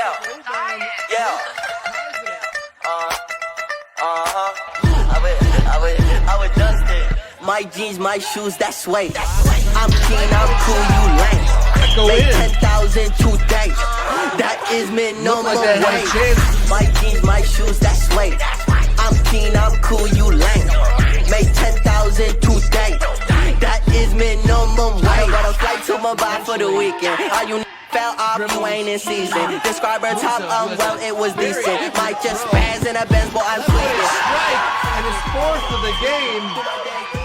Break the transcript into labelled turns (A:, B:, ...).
A: Yeah, yeah. I would dust it. My jeans, my shoes, that's weight. I'm keen, I'm cool, you lame. Make 10,000 today. That is minimum wage. My jeans, my shoes, that's weight. I'm keen, I'm cool, you lame. Make 10,000 today. That is minimum wage. Got a flight to Mumbai for the weekend. All you fell off, you ain't in season. Describe her top, well, it was decent. Might just spaz in a Benz, boy, I'm tweaking.
B: And it's fourth of the game.